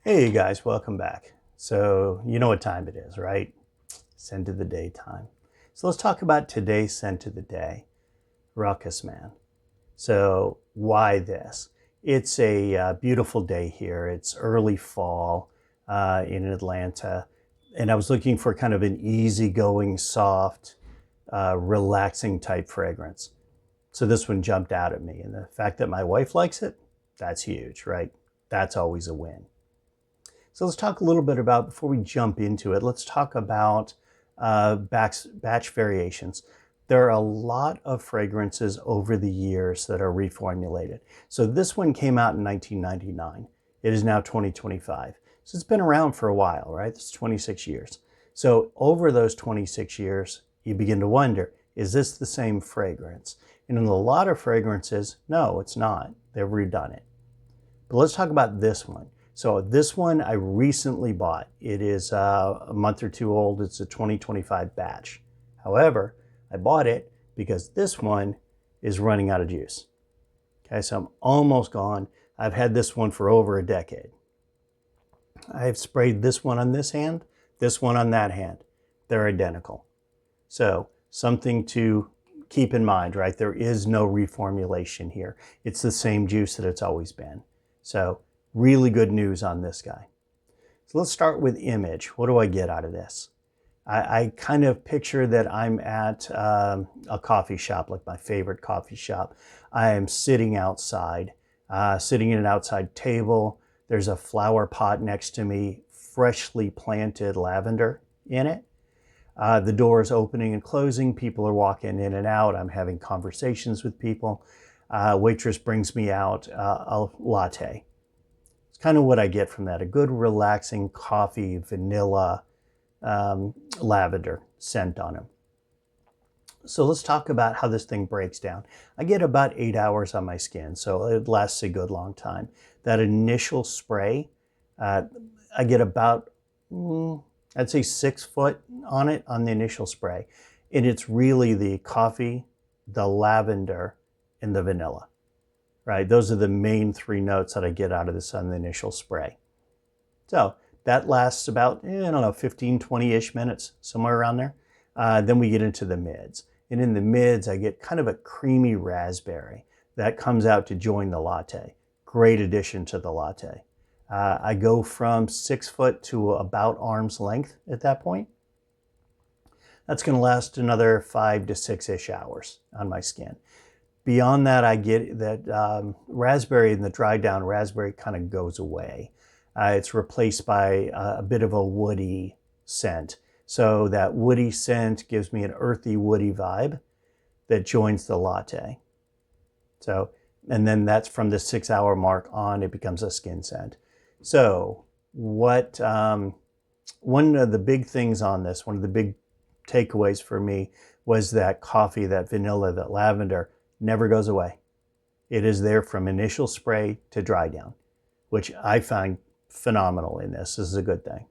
Hey guys, welcome back. So you know what time it is, right? Scent of the day time. So let's talk about today's scent of the day, Rochas Man. So why this? It's a beautiful day here. It's early fall in Atlanta. And I was looking for kind of an easygoing, soft, relaxing type fragrance. So this one jumped out at me. And the fact that my wife likes it, that's huge, right? That's always a win. So let's talk a little bit about, before we jump into it, let's talk about batch variations. There are a lot of fragrances over the years that are reformulated. So this one came out in 1999. It is now 2025. So it's been around for a while, right? It's 26 years. So over those 26 years, you begin to wonder, is this the same fragrance? And in a lot of fragrances, no, it's not. They've redone it. But let's talk about this one. So this one I recently bought. It is a month or two old. It's a 2025 batch. However, I bought it because this one is running out of juice. Okay, so I'm almost gone. I've had this one for over a decade. I've sprayed this one on this hand, this one on that hand. They're identical. So something to keep in mind, right? There is no reformulation here. It's the same juice that it's always been. So really good news on this guy. So let's start with image. What do I get out of this? I kind of picture that I'm at a coffee shop, like my favorite coffee shop. I am sitting outside, sitting at an outside table. There's a flower pot next to me, freshly planted lavender in it. The door is opening and closing. People are walking in and out. I'm having conversations with people. Waitress brings me out a latte. It's kind of what I get from that. A good relaxing coffee, vanilla, lavender scent on them. So let's talk about how this thing breaks down. I get about 8 hours on my skin, so it lasts a good long time. That initial spray, I get about, I'd say 6 foot on it on the initial spray. And it's really the coffee, the lavender, and the vanilla. Right, those are the main 3 notes that I get out of this on the initial spray. So that lasts about, I don't know, 15, 20-ish minutes, somewhere around there. Then we get into the mids. And in the mids, I get kind of a creamy raspberry that comes out to join the latte. Great addition to the latte. I go from 6 foot to about arm's length at that point. That's going to last another 5 to 6-ish hours on my skin. Beyond that, I get that raspberry, and the dried down raspberry kind of goes away. It's replaced by a bit of a woody scent. So that woody scent gives me an earthy, woody vibe that joins the latte. So, and then that's from the 6-hour mark on, it becomes a skin scent. So what, one of the big things on this, one of the big takeaways for me was that coffee, that vanilla, that lavender, never goes away. It is there from initial spray to dry down, which I find phenomenal in this. This is a good thing.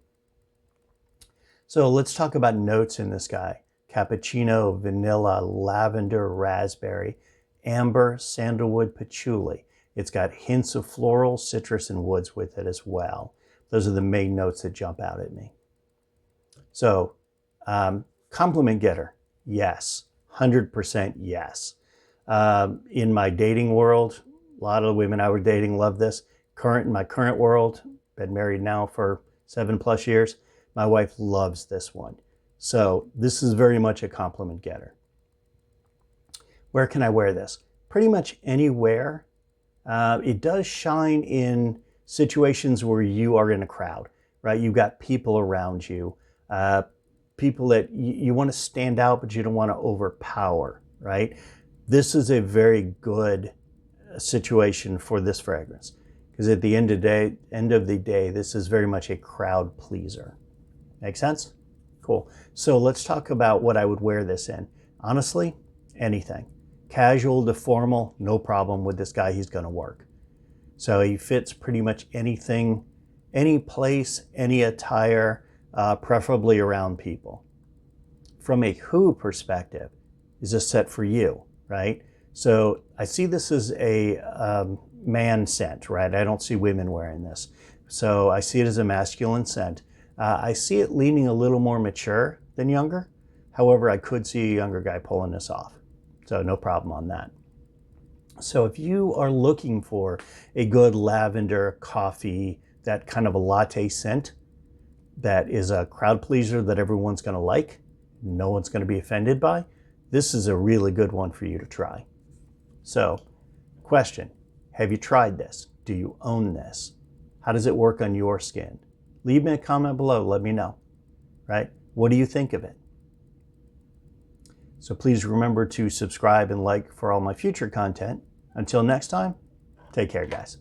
So let's talk about notes in this guy. Cappuccino, vanilla, lavender, raspberry, amber, sandalwood, patchouli. It's got hints of floral, citrus, and woods with it as well. Those are the main notes that jump out at me. So compliment getter, yes. 100% yes. In my dating world, a lot of the women I was dating love this. In my current world, been married now for 7+ years, my wife loves this one. So this is very much a compliment getter. Where can I wear this? Pretty much anywhere. It does shine in situations where you are in a crowd, right? You've got people around you, people that you want to stand out, but you don't want to overpower, right? This is a very good situation for this fragrance, because at the end of the day, this is very much a crowd pleaser. Make sense? Cool. So let's talk about what I would wear this in. Honestly, anything. Casual to formal, no problem with this guy. He's going to work. So he fits pretty much anything, any place, any attire, preferably around people. From a who perspective, is this set for you? Right? So I see this as a man scent, right? I don't see women wearing this. So I see it as a masculine scent. I see it leaning a little more mature than younger. However, I could see a younger guy pulling this off. So no problem on that. So if you are looking for a good lavender, coffee, that kind of a latte scent that is a crowd pleaser that everyone's going to like, no one's going to be offended by, this is a really good one for you to try. So, question, have you tried this? Do you own this? How does it work on your skin? Leave me a comment below, let me know, right? What do you think of it? So please remember to subscribe and like for all my future content. Until next time, take care, guys.